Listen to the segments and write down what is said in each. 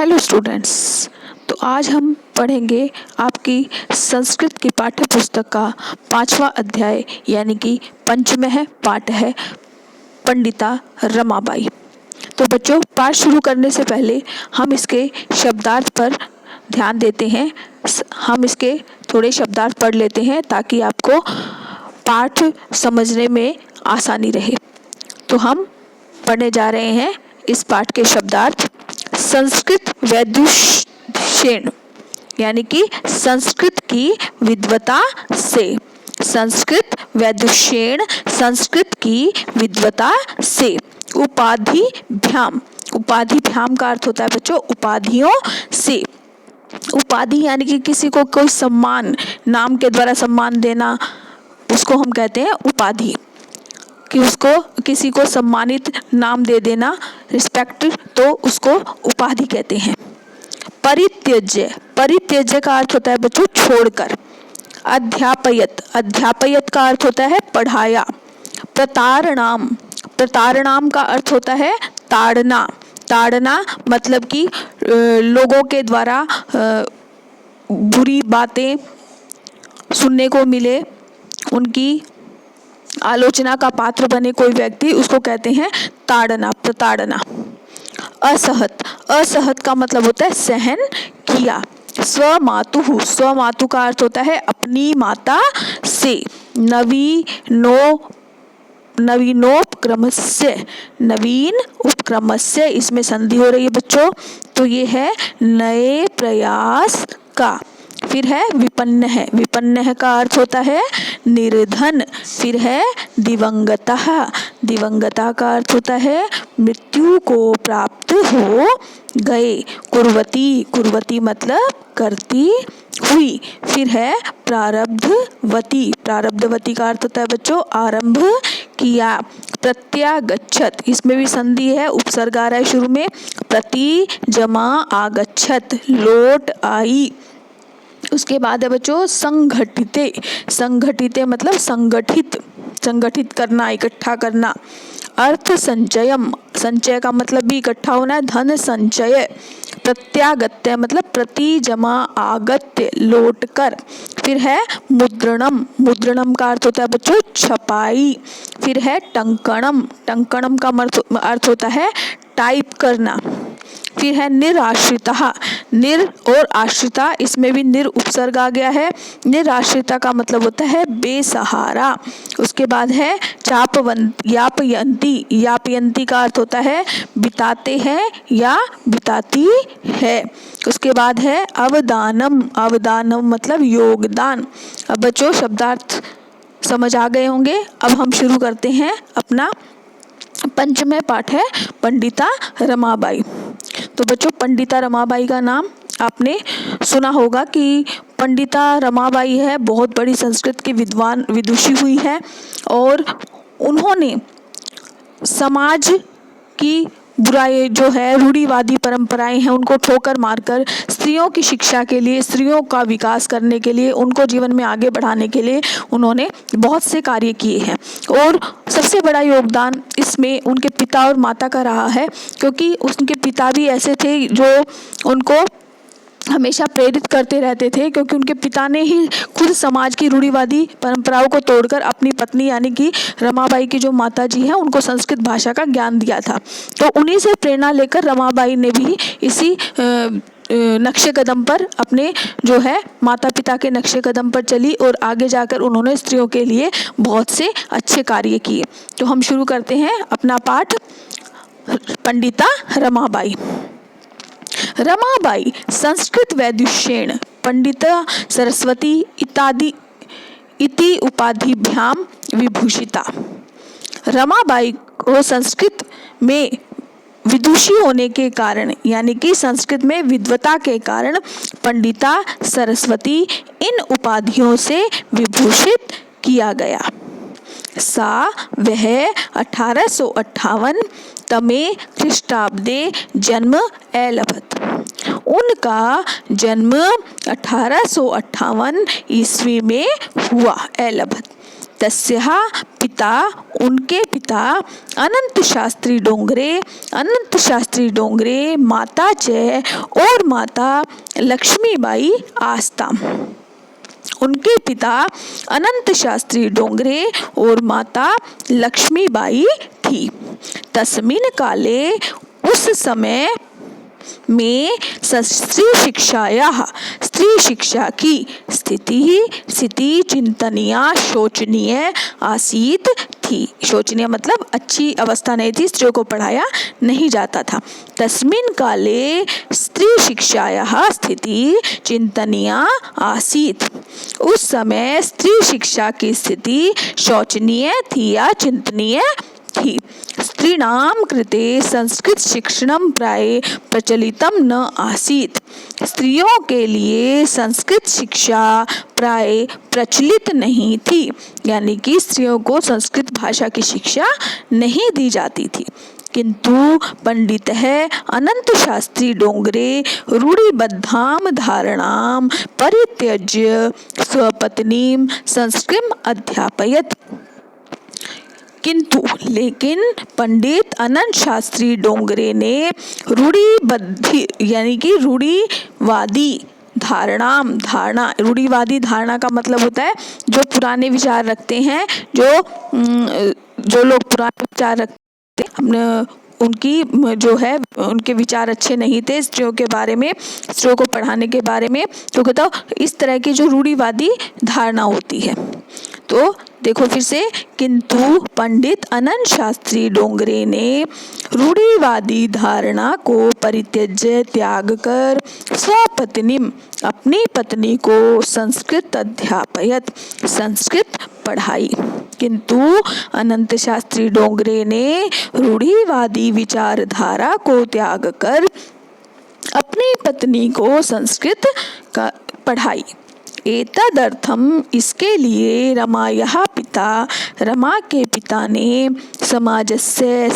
Hello students. तो आज हम पढ़ेंगे आपकी संस्कृत की पाठ्य पुस्तक का 5वां अध्याय यानी कि पंचमः पाठ है पंडिता रमाबाई। तो बच्चों, पाठ शुरू करने से पहले हम इसके शब्दार्थ पर ध्यान देते हैं। हम इसके थोड़े शब्दार्थ पढ़ लेते हैं ताकि आपको पाठ समझने में आसानी रहे। तो हम पढ़ने जा रहे हैं इस पाठ के शब्दार्थ। संस्कृत वैदुष्येण यानी कि संस्कृत की विद्वता से। संस्कृत वैदुष्येण संस्कृत की विद्वता से। उपाधिभ्याम, उपाधिभ्याम का अर्थ होता है बच्चों उपाधियों से। उपाधि यानी कि किसी को कोई सम्मान, नाम के द्वारा सम्मान देना, उसको हम कहते हैं उपाधि। कि उसको किसी को सम्मानित नाम दे देना, रिस्पेक्ट, तो उसको उपाधि कहते हैं। परित्यज्य, परित्यज्य का अर्थ होता है बच्चों छोड़कर। अध्यापयत, अध्यापयत का अर्थ होता है पढ़ाया। प्रतारणाम, प्रतारणाम का अर्थ होता है ताड़ना। ताड़ना मतलब कि लोगों के द्वारा बुरी बातें सुनने को मिले, उनकी आलोचना का पात्र बने कोई व्यक्ति, उसको कहते हैं ताड़ना, प्रताड़ना। असहत, असहत का मतलब होता है सहन किया। स्वमातुः, स्वमातु का अर्थ होता है अपनी माता से। नवीनोपक्रमस्य, नवीन उपक्रमस्य, इसमें संधि हो रही है बच्चों, तो ये है नए प्रयास का। फिर है विपन्न है, विपन्न है का अर्थ होता है निर्धन। फिर है दिवंगतः, दिवंगता का अर्थ होता है मृत्यु को प्राप्त हो गए। कुर्वती, कुर्वती मतलब करती हुई। फिर है प्रारब्धवती, प्रारब्धवती का अर्थ होता है बच्चों आरंभ किया। प्रत्यागच्छत, इसमें भी संधि है, उपसर्ग आ रहा है शुरू में। प्रति जमा आगच्छत, लौट आई। उसके बाद है बच्चों संघटिते, संघटिते मतलब संगठित, संगठित करना, इकट्ठा करना। अर्थ संचयम, संचय का मतलब भी इकट्ठा होना है, धन संचय। प्रत्यागत्य मतलब प्रति जमा आगत्य, लौट कर। फिर है मुद्रणम, मुद्रणम का अर्थ होता है बच्चों छपाई। फिर है टंकणम, टंकणम का अर्थ होता है टाइप करना। फिर है निराश्रिता, निर और आश्रिता, इसमें भी निर उपसर्ग आ गया है। निराश्रिता का मतलब होता है बेसहारा। उसके बाद है यापयंती, यापयंती का अर्थ होता है बिताते हैं या बिताती है। उसके बाद है अवदानम, अवदानम मतलब योगदान। अब बच्चों शब्दार्थ समझ आ गए होंगे। अब हम शुरू करते हैं अपना पंचमः पाठ है पंडिता रमाबाई। तो बच्चों पंडिता रमाबाई का नाम आपने सुना होगा कि पंडिता रमाबाई है, बहुत बड़ी संस्कृत की विद्वान विदुषी हुई है और उन्होंने समाज की बुराई जो है, रूढ़िवादी परंपराएं हैं, उनको ठोकर मारकर स्त्रियों की शिक्षा के लिए, स्त्रियों का विकास करने के लिए, उनको जीवन में आगे बढ़ाने के लिए उन्होंने बहुत से कार्य किए हैं। और सबसे बड़ा योगदान इसमें उनके पिता और माता का रहा है, क्योंकि उनके पिता भी ऐसे थे जो उनको हमेशा प्रेरित करते रहते थे, क्योंकि उनके पिता ने ही खुद समाज की रूढ़िवादी परंपराओं को तोड़कर अपनी पत्नी यानी कि रमाबाई की जो माता जी हैं उनको संस्कृत भाषा का ज्ञान दिया था। तो उन्हीं से प्रेरणा लेकर रमाबाई ने भी इसी नक्शे कदम पर, अपने जो है माता पिता के नक्शे कदम पर चली और आगे जाकर उन्होंने स्त्रियों के लिए बहुत से अच्छे कार्य किए। तो हम शुरू करते हैं अपना पाठ पंडिता रमाबाई। रमाबाई संस्कृत वैदुष्येण पंडिता सरस्वती इत्यादि इति उपाधिभ्याम विभूषिता। रमाबाई को संस्कृत में विदुषी होने के कारण यानी कि संस्कृत में विद्वता के कारण पंडिता सरस्वती इन उपाधियों से विभूषित किया गया। सा वह 1858 तमे ख्रीष्टाब्दे जन्म अलभत। उनका जन्म 1858 ईस्वी में हुआ, अलभत। तस्याः पिता, उनके पिता, अनंत शास्त्री डोंगरे माता च, और माता लक्ष्मीबाई आस्ताम। उनके पिता अनंत शास्त्री डोंगरे और माता लक्ष्मीबाई थी। तस्मिन् काले, उस समय में स्त्री शिक्षा की स्थिति चिंतनीय शोचनीय आसीत थी। शोचनीय मतलब अच्छी अवस्था नहीं थी, स्त्रियों को पढ़ाया नहीं जाता था। तस्मिन् काले स्त्री शिक्षायाः स्थिति चिंतनीय आसीत। उस समय स्त्री शिक्षा की स्थिति शोचनीय थी या चिंतनीय थी। स्त्रीणां कृते संस्कृत शिक्षणं प्राय प्रचलितं न आसीत्। स्त्रियों के लिए संस्कृत शिक्षा प्राय प्रचलित नहीं थी, यानी कि स्त्रियों को संस्कृत भाषा की शिक्षा नहीं दी जाती थी। किंतु पंडितः अनंत शास्त्री डोंगरे रूढ़िबद्धां धारणां परित्यज्य स्वपत्नीं संस्कृतम् अध्यापयत्। किंतु लेकिन पंडित अनंत शास्त्री डोंगरे ने रूढ़िबद्ध यानी कि रूढ़िवादी धारणा का मतलब होता है जो पुराने विचार रखते हैं, जो लोग पुराने विचार रखते हैं, उनकी जो है उनके विचार अच्छे नहीं थे स्त्रियों के बारे में, स्त्रियों को पढ़ाने के बारे में, तो कहता इस तरह की जो रूढ़िवादी धारणा होती है। तो देखो फिर से, किंतु पंडित अनंत शास्त्री डोंगरे ने रूढ़िवादी धारणा को परित्यज्य त्याग कर स्वपत्नीम अपनी पत्नी को संस्कृत अध्यापयत संस्कृत पढ़ाई। किंतु अनंत शास्त्री डोंगरे ने रूढ़िवादी विचारधारा को त्याग कर अपनी पत्नी को संस्कृत पढ़ाई। एतदर्थम इसके लिए रमा के पिता ने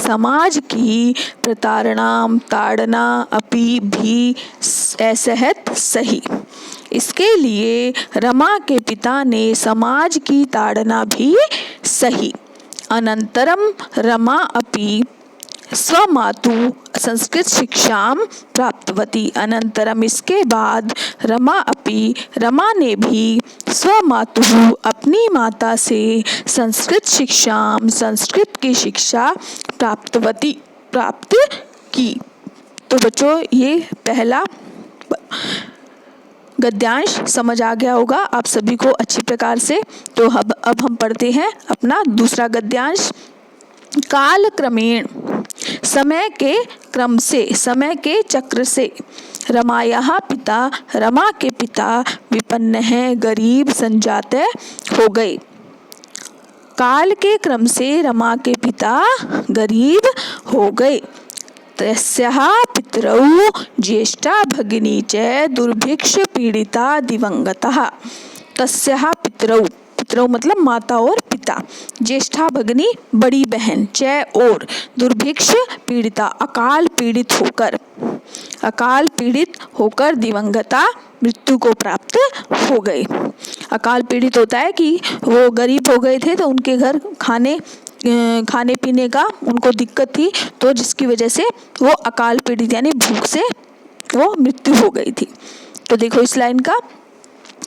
समाज की ताड़ना अपि भी असहत सही। इसके लिए रमा के पिता ने समाज की ताड़ना भी सही। अनंतरम रमा अपि स्वमातु संस्कृत शिक्षां प्राप्तवती। अनंतरम इसके बाद रमा ने भी स्वमातु अपनी माता से संस्कृत की शिक्षा प्राप्त की। तो बच्चों ये पहला गद्यांश समझ आ गया होगा आप सभी को अच्छी प्रकार से। तो अब हम पढ़ते हैं अपना दूसरा गद्यांश। काल क्रमेण समय के चक्र से रमा के पिता विपन्न गरीब संजाते हो गए। काल के क्रम से रमा के पिता गरीब हो गए। तस्याः पितरौ ज्येष्ठा भगिनी च दुर्भिक्ष पीड़िता दिवंगतः। तस्याः पितरौ मतलब माता और पिता, ज्येष्ठा भगिनी बड़ी बहन, च और दुर्भिक्ष पीड़िता अकाल पीड़ित होकर दिवंगता मृत्यु को प्राप्त हो गए। अकाल पीड़ित होता है कि वो गरीब हो गए थे तो उनके घर खाने पीने का उनको दिक्कत थी, तो जिसकी वजह से वो अकाल पीड़ित यानी भूख से वो मृत्यु हो गई थी। तो देखो इस लाइन का,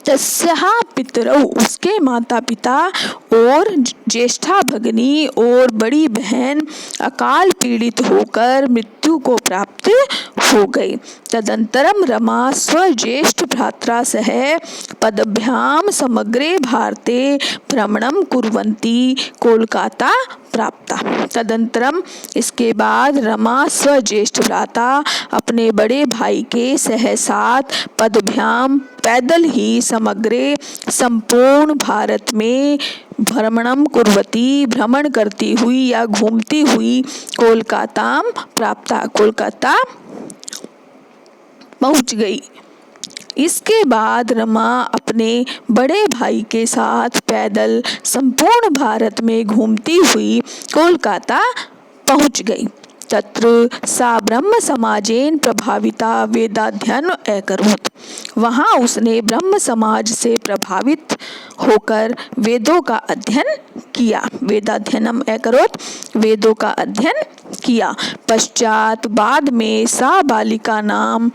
तस्याः पितरौ उसके माता पिता और ज्येष्ठा भगिनी और बड़ी बहन अकाल पीड़ित होकर मृत्यु को प्राप्त हो गई। तदंतरम रमा स्वज्येष्ठ भ्रात्रा सह पदभ्याम समग्रे भारते भ्रमणं कुर्वन्ती कोलकाता प्राप्ता। तदंतरम इसके बाद रमा स्वज्येष्ठ भ्राता अपने बड़े भाई के साथ पदभ्याम पैदल ही समग्रे संपूर्ण भारत में भ्रमणं कुर्वती भ्रमण करती हुई या घूमती हुई कोलकाता प्राप्ता कोलकाता पहुंच गई। इसके बाद रमा अपने बड़े भाई के साथ पैदल संपूर्ण भारत में घूमती हुई कोलकाता पहुंच गई। तत्र सा ब्रह्म समाजेन प्रभाविता वेदाध्ययन अकरोत्। वहाँ उसने ब्रह्म समाज से प्रभावित होकर वेदों का अध्ययन किया। वेदाध्ययनम अकरोत्, वेदों का अध्ययन किया। पश्चात बाद में सा बालिका नाम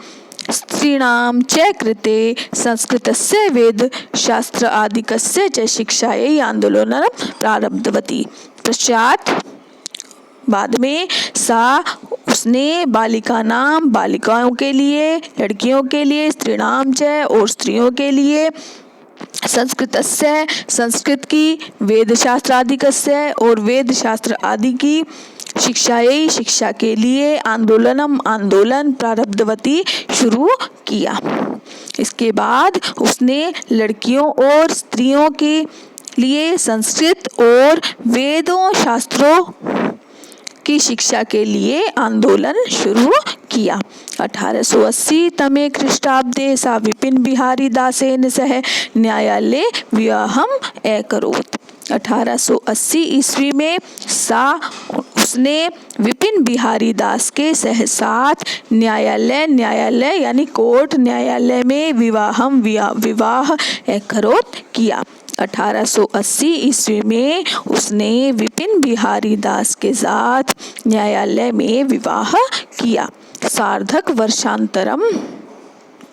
स्त्रीणां च कृते संस्कृतस्य वेद शास्त्र आदिकस्य च शिक्षायै आंदोलनं प्रारब्धवती। पश्चात बाद में उसने बालिका नाम, बालिकाओं के लिए, लड़कियों के लिए, स्त्रीणाम च और स्त्रियों के लिए, संस्कृतस्य संस्कृत की, वेद शास्त्र आदिकस्य और वेद शास्त्र आदि की, शिक्षायै शिक्षा के लिए, आंदोलन प्रारब्धवती शुरू किया। इसके बाद उसने लड़कियों और स्त्रियों के लिए संस्कृत और वेदों शास्त्रों की शिक्षा के लिए आंदोलन शुरू किया। 1880 तमे ख्रीष्टाब्दे सा विपिन बिहारी दासेन सह न्यायालये विवाहम अकरोत्। 1880 ईस्वी में उसने विपिन बिहारी दास के साथ न्यायालय यानी कोर्ट, न्यायालय में विवाह अकरोत् किया। 1880 ईस्वी में उसने विपिन बिहारी दास के साथ न्यायालय में विवाह किया। सार्धक वर्षांतरम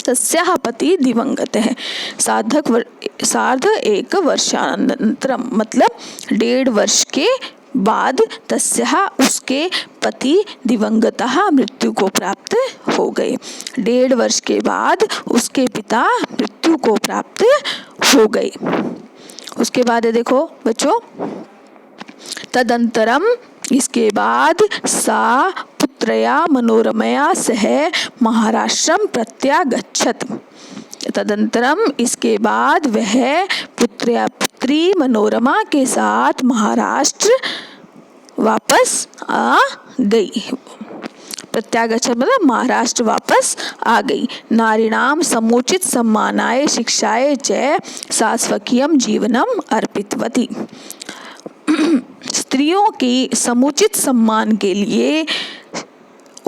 तस्याः पति दिवंगत है। सार्ध एक वर्षांतरम मतलब 1.5 वर्ष के बाद तस्याः उसके पति दिवंगतः मृत्यु को प्राप्त हो गए। 1.5 वर्ष के बाद उसके पिता मृत्यु को प्राप्त हो गए। उसके बाद है देखो बच्चों, तदंतरम इसके बाद सा पुत्रया मनोरमया सह महाराष्ट्रम प्रत्यागच्छत। तदंतरम इसके बाद वह पुत्री मनोरमा के साथ महाराष्ट्र वापस आ गई। प्रत्यागच्छत मतलब महाराष्ट्र वापस आ गई। नारीणाम समुचित सम्मानाय शिक्षाय च सा स्वकीयम जीवनम अर्पितवती। स्त्रियों की समुचित सम्मान के लिए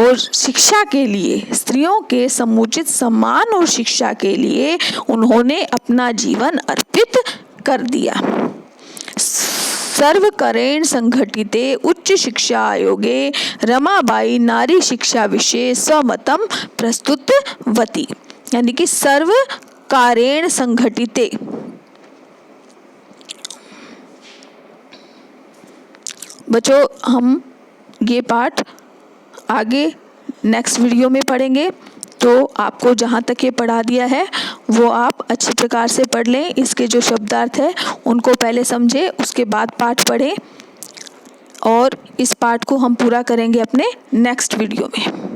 और शिक्षा के लिए, स्त्रियों के समुचित सम्मान और शिक्षा के लिए उन्होंने अपना जीवन अर्पित कर दिया। सर्वकरेण संघटिते उच्च शिक्षा आयोगे रमाबाई नारी शिक्षा विषय स्वमतम प्रस्तुतवती। यानी कि सर्वकारेण संघटिते, बच्चों हम ये पाठ आगे नेक्स्ट वीडियो में पढ़ेंगे, तो आपको जहाँ तक ये पढ़ा दिया है वो आप अच्छी प्रकार से पढ़ लें। इसके जो शब्दार्थ है उनको पहले समझें, उसके बाद पाठ पढ़ें और इस पाठ को हम पूरा करेंगे अपने नेक्स्ट वीडियो में।